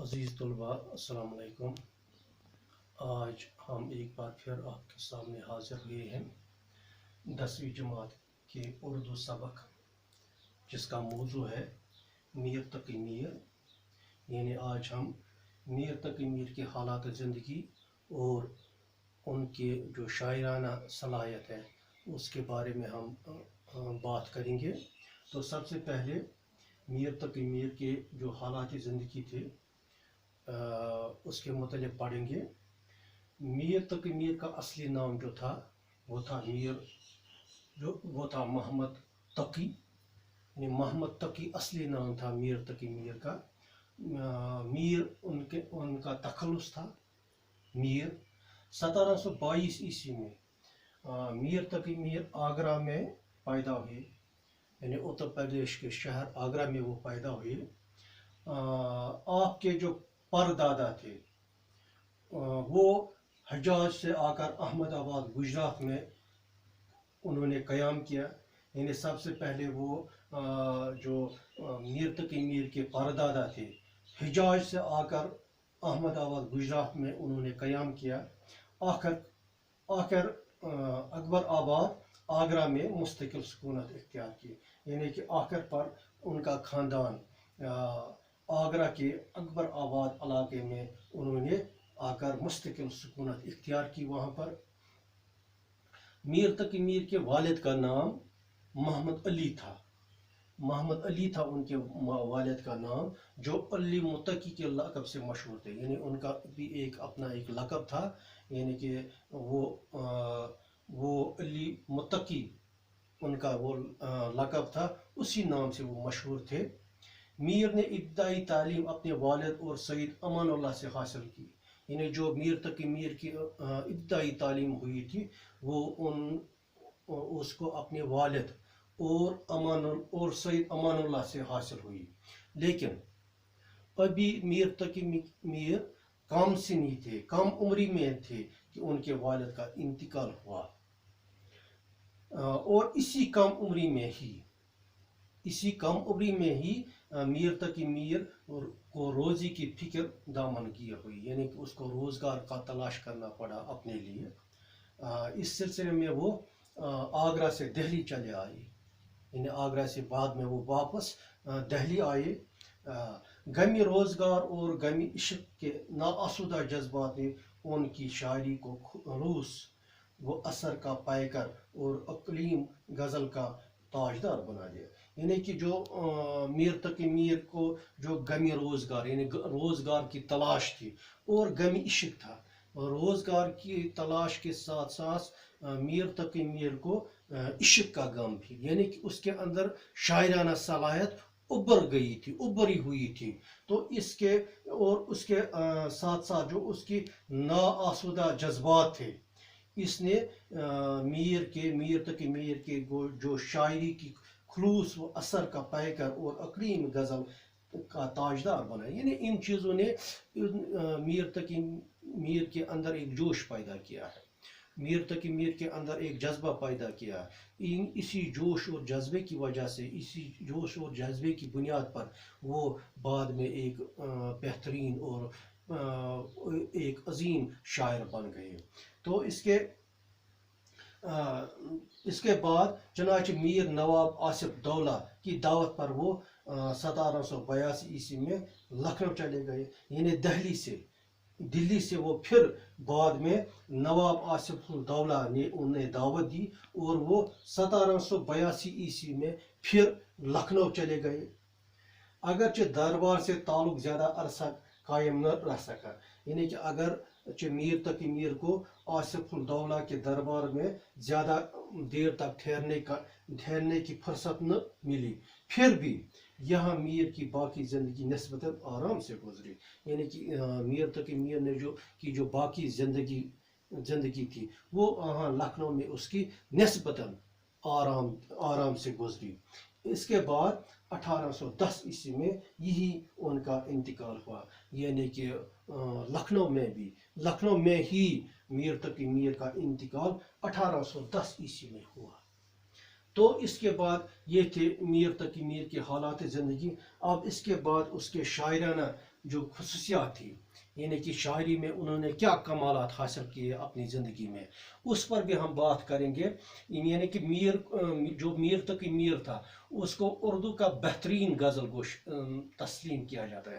अज़ीज़ तलबा अस्सलाम वालेकुम। आज हम एक बार फिर आपके सामने हाज़िर हुए हैं 10वीं जमात के उर्दू सबक, जिसका मौजू है मीर तकी मीर। यानी आज हम मीर तकी मीर के हालात ज़िंदगी और उनके जो शायराना सलाहियत है उसके बारे में हम बात करेंगे। तो सबसे पहले मीर तकी मीर के जो हालात ज़िंदगी थे उसके मतलब पढ़ेंगे। मीर तकी मीर का असली नाम जो था वो था मोहम्मद तकी। यानी मोहम्मद तकी असली नाम था मीर तकी मीर का। मीर उनका तखल्लुस था मीर। 1722 ईस्वी में मीर तकी मीर आगरा में पैदा हुए, यानी उत्तर प्रदेश के शहर आगरा में वो पैदा हुए। आपके जो परदादा थे वो हजाज से आकर अहमदाबाद गुजरात में उन्होंने क़याम किया। यानी सबसे पहले वो जो मीर तकी मीर के परदादा थे हिजाज से आकर अहमदाबाद गुजरात में उन्होंने क़याम किया। आखिर अकबर आबाद आगरा में मुस्तकिल सुकूनत इख्तियार की। यानी कि आखिर पर उनका ख़ानदान आगरा के अकबर आबाद इलाके में उन्होंने आकर मुस्तकिल सुकूनत इख्तियार की। वहाँ पर मीर तकी मीर के वालिद का नाम मोहम्मद अली था। मोहम्मद अली था उनके वालिद का नाम, जो अली मुत्तकी के लक़ब से मशहूर थे। यानी उनका भी अपना एक लक़ब था, यानी कि वो अली मुत्तकी उनका वो लक़ब था, उसी नाम से वो मशहूर थे। मीर ने इब्तदाई तालीम अपने वालिद और सईद अमानुल्लाह से हासिल की। यानी जो मीर तकी मीर की इब्तदाई तालीम हुई थी वो उसको अपने वालिद और सईद अमानुल्लाह से हासिल हुई। लेकिन अभी मीर तकी मीर कम सिनी थे, कम उम्री में थे कि उनके वालिद का इंतकाल हुआ। और इसी कम उम्री में ही मीर तकी मीर को रोज़ी की फिक्र दामन की हुई। यानी कि उसको रोज़गार का तलाश करना पड़ा अपने लिए। इस सिलसिले में वो आगरा से दिल्ली चले आए। यानी आगरा से बाद में वो वापस दिल्ली आए। गमी रोज़गार और गमी इश्क के नाआसुदा जज्बात ने उनकी शायरी को खलूस वो असर का पैकर और अकलीम गज़ल का ताजदार बना दिया। यानी कि जो मीर तकी मीर को जो गमी रोज़गार यानी रोज़गार की तलाश थी और गमी इश्क था, रोज़गार की तलाश के साथ साथ मीर तकी मीर को इश्क का गम भी, यानी कि उसके अंदर शायराना सलाहियत उभरी हुई थी। तो इसके और उसके साथ साथ जो उसकी नाआसुदा जज्बात थे, इसने मीर तकी मीर के जो शायरी की खुलूस व असर का पैकर और अकलीम गज़ल का ताजदार बना। यानी इन चीज़ों ने मीर तकी मीर के अंदर एक जोश पैदा किया है, मीर तकी मीर के अंदर एक जज्बा पैदा किया है। इसी जोश और जज्बे की वजह से, इसी जोश और जज्बे की बुनियाद पर वो बाद में एक बेहतरीन और एक अजीम शायर बन गए। तो इसके बाद चनाचे मीर नवाब आसिफ दौला की दावत पर वो 1782 ईस्वी में लखनऊ चले गए। यानी दिल्ली से वो फिर बाद में नवाब आसिफ दौला ने उन्हें दावत दी और वो 1782 ईस्वी में फिर लखनऊ चले गए। अगरचे दरबार से ताल्लुक ज़्यादा अरसा कायम न रह सका। यानी कि अगर मीर तकी मीर को आसिफ दौला के दरबार में ज़्यादा देर तक ठहरने की फुर्सत न मिली, फिर भी यहाँ मीर की बाकी ज़िंदगी निस्बतन आराम से गुजरी। यानी कि मीर तकी मीर ने जो बाकी ज़िंदगी थी वो लखनऊ में उसकी निस्बतन आराम से गुजरी। इसके बाद 1810 ईस्वी में यही उनका इंतकाल हुआ। यानी कि लखनऊ में ही मीर तकी मीर का इंतकाल 1810 ईस्वी में हुआ। तो इसके बाद ये थे मीर तकी मीर के हालात ज़िंदगी। अब इसके बाद उसके शायराना जो खसूसियात थी, यानी कि शायरी में उन्होंने क्या कमालात हासिल किए अपनी ज़िंदगी में, उस पर भी हम बात करेंगे। यानी कि जो मीर तकी मीर था, उसको उर्दू का बेहतरीन गज़ल गोश तस्लीम किया जाता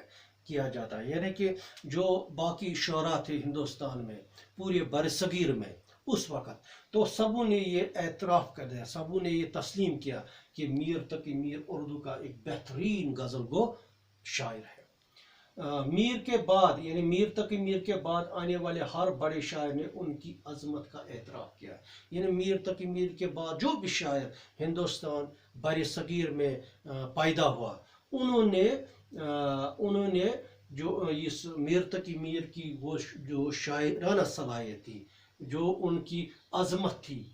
है। यानी कि जो बाकी शोरा थे हिंदुस्तान में, पूरे बरसगीर में उस वक़्त, तो सबों ने ये एतराफ़ कर दिया, सबों ने ये तस्लीम किया कि मीर तकी मीर उर्दू का एक बेहतरीन गज़ल गो शायर है। मीर के बाद, यानी मीर तकी मीर के बाद आने वाले हर बड़े शायर ने उनकी अजमत का एतराफ़ किया। यानी मीर तकी मीर के बाद जो भी शायर हिंदुस्तान बर सगीर में पैदा हुआ, उन्होंने जो इस मीर तकी मीर की वो जो शायराना सलाहियत थी, जो उनकी अजमत थी,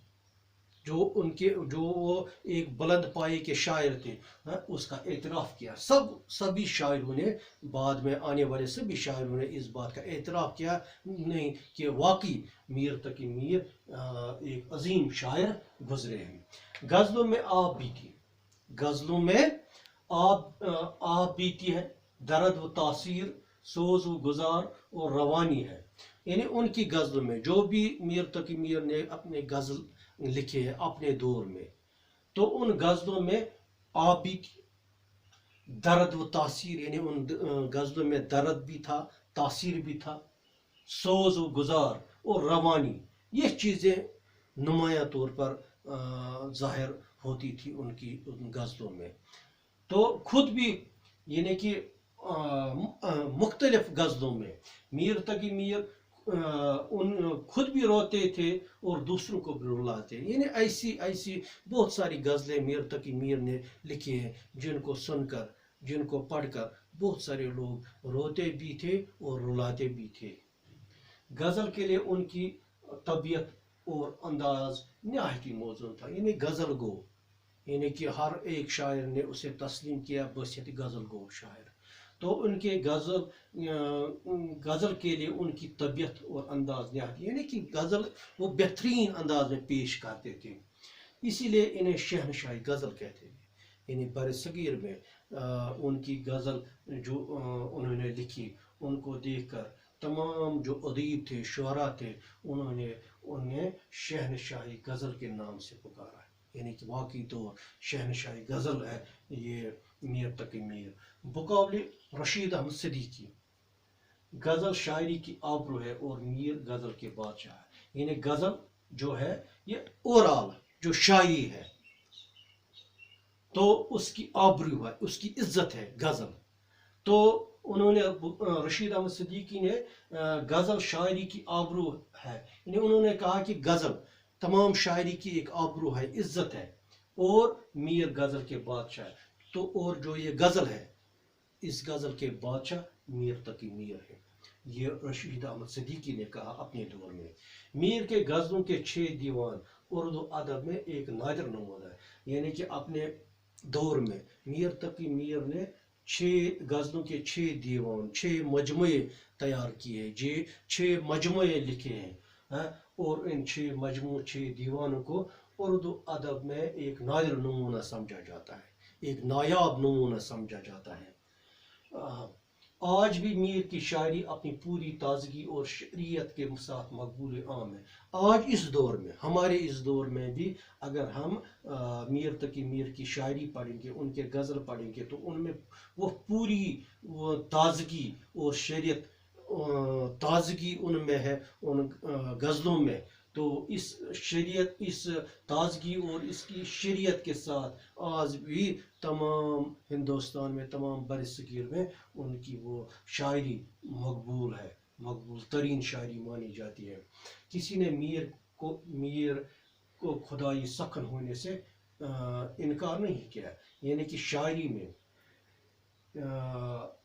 जो वो एक बुलंद पाए के शायर थे, उसका एतराफ़ किया। सभी शायरों ने, बाद में आने वाले सभी शायरों ने इस बात का एतराफ़ किया नहीं कि वाकई मीर तकी मीर एक अजीम शायर गुजरे हैं। गज़लों में आप बीती, गज़लों में आप बीती है, दर्द व तासीर, सोज व गुजार और रवानी है। यानी उनकी गज़लों में, जो भी मीर तकी मीर ने अपने गज़ल लिखे हैं अपने दौर में, तो उन गज़लों में आप बीती, दर्द व तासीर, यानी उन गज़लों में दर्द भी था, तासीर भी था, सोज व गुजार और रवानी, ये चीज़ें नुमाया तौर पर ज़ाहिर होती थी उनकी उन गज़लों में। तो खुद भी, यानी कि मुख्तलिफ गज़लों में मीर तकी मीर खुद भी रोते थे और दूसरों को भी रुलाते। यानी ऐसी बहुत सारी गज़लें मीर तकी मीर ने लिखी हैं, जिनको सुनकर, जिनको पढ़कर बहुत सारे लोग रोते भी थे और रुलाते भी थे। गज़ल के लिए उनकी तबीयत और अंदाज नहायत ही मौजूद था। यानी गज़ल गो, यानी कि हर एक शायर ने उसे तस्लीम किया बहैसियत गज़ल गो शायर। तो उनके गज़ल के लिए उनकी तबीयत और अंदाज नहायत, यानी कि गज़ल वो बेहतरीन अंदाज में पेश करते थे, इसीलिए इन्हें शहनशाही गज़ल कहते थे। यानी बरसगीर में उनकी गज़ल जो उन्होंने लिखी, उनको देखकर तमाम जो अदीब थे, शुअरा थे, उन्होंने उन्हें शहनशाही गज़ल के नाम से पुकारा। यानी कि वाकई तो शहनशाही गज़ल है ये मीर तकी मीर। मुकाबले रशीद अहमद सिद्दीकी, गज़ल शायरी की आबरू है और मीर गज़ल के बादशाह है। यानी गज़ल जो है ये ओवरऑल जो शायरी है, तो उसकी आबरू है, उसकी इज्जत है गज़ल। तो उन्होंने, रशीद अहमद सिद्दीकी ने गज़ल शायरी की आबरू है, यानी उन्होंने कहा कि गज़ल तमाम शायरी की एक आबरू है, इज्जत है, और मीर गज़ल के बादशाह है। तो और जो ये गज़ल है, इस गज़ल के बादशाह मीर तकी मीर है, ये रशीद अहमद सिद्दीकी ने कहा अपने दौर में। मीर के गज़लों के 6 दीवान उर्दू अदब में एक नादिर नमूना है। यानी कि अपने दौर में मीर तकी मीर ने 6 गज़लों के 6 दीवान, 6 मजमुए तैयार किए, 6 मजमुए लिखे हैं, और इन 6 मजमू 6 दीवानों को उर्दू अदब में एक नादिर नमूना समझा जाता है, एक नायाब नमूना समझा जाता है। आज भी मीर की शायरी अपनी पूरी ताजगी और शरीयत के साथ मकबूल आम है। आज इस दौर में, हमारे इस दौर में भी अगर हम मीर तकी मीर की शायरी पढ़ेंगे, उनके गज़ल पढ़ेंगे, तो उनमें वो पूरी वो ताजगी और शरीयत ताजगी उनमें है, उन गज़लों में। तो इस शरीयत, इस ताजगी और इसकी शरीयत के साथ आज भी तमाम हिंदुस्तान में, तमाम बरसगीर में उनकी वो शायरी मकबूल है, मकबूल तरीन शायरी मानी जाती है। किसी ने मीर को खुदाई सखन होने से इनकार नहीं किया। यानी कि शायरी में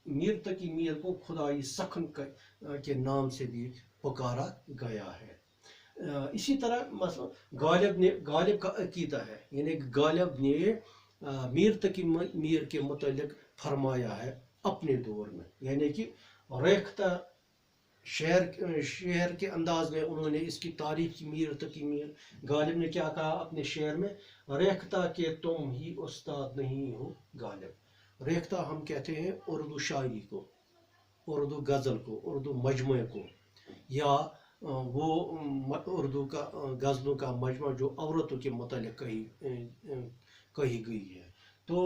मीर तकी मीर को खुदाई सखन के नाम से भी पुकारा गया है। इसी तरह गालिब का अकीदा है, यानी गालिब ने मीर तकी मीर के मुतालिक फरमाया है अपने दौर में। यानी कि रेख्ता शेर के अंदाज में उन्होंने इसकी तारीफ की, मीर तकी मीर। गालिब ने क्या कहा अपने शेर में, रेख्ता के तुम ही उस्ताद नहीं हो गालिब। रेख्ता हम कहते हैं उर्दू शायरी को, اردو غزل کو، اردو مجموعے کو، یا وہ اردو کا غزلوں کا مجموعہ جو عورتوں کے متعلق کہی گئی ہے. تو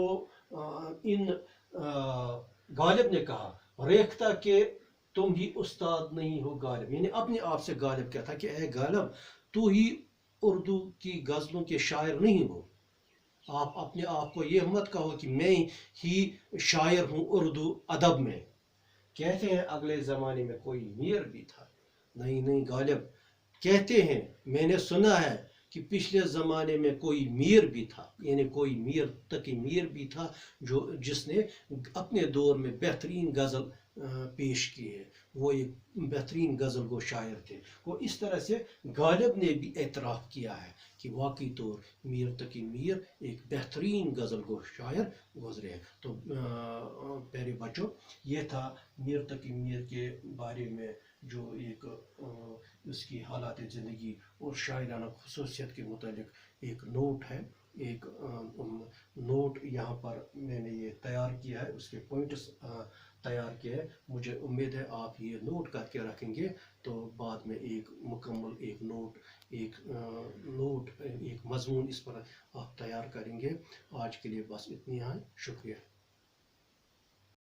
ان غالب نے کہا ریختہ کہ تم ہی استاد نہیں ہو غالب، یعنی اپنے آپ سے غالب کیا تھا کہ اے غالب تو ہی اردو کی غزلوں کے شاعر نہیں ہو. آپ اپنے آپ کو یہ مت کہو کہ میں ہی شاعر ہوں اردو ادب میں. کہتے ہیں اگلے زمانے میں کوئی میر بھی تھا. نہیں غالب، کہتے ہیں میں نے سنا ہے کہ پچھلے زمانے میں کوئی میر بھی تھا، یعنی کوئی میر تقی میر بھی تھا جس نے اپنے دور میں بہترین غزل پیش کی ہے. وہ ایک بہترین غزل گو شاعر تھے. وہ اس طرح سے غالب نے بھی اعتراف کیا ہے کہ واقعی طور میر تقی میر ایک بہترین غزل گو شاعر گزرے. تو پیارے بچوں، یہ تھا میر تقی میر کے بارے میں جو ایک اس کی حالات زندگی اور شاعرانہ خصوصیت کے متعلق ایک نوٹ ہے. ایک نوٹ یہاں پر میں نے یہ تیار کیا ہے، اس کے پوائنٹس تیار کیا ہے. مجھے امید ہے آپ یہ نوٹ کر کے رکھیں گے تو بعد میں ایک مکمل ایک مضمون اس پر آپ تیار کریں گے. آج کے لیے بس اتنی ہے. شکریہ.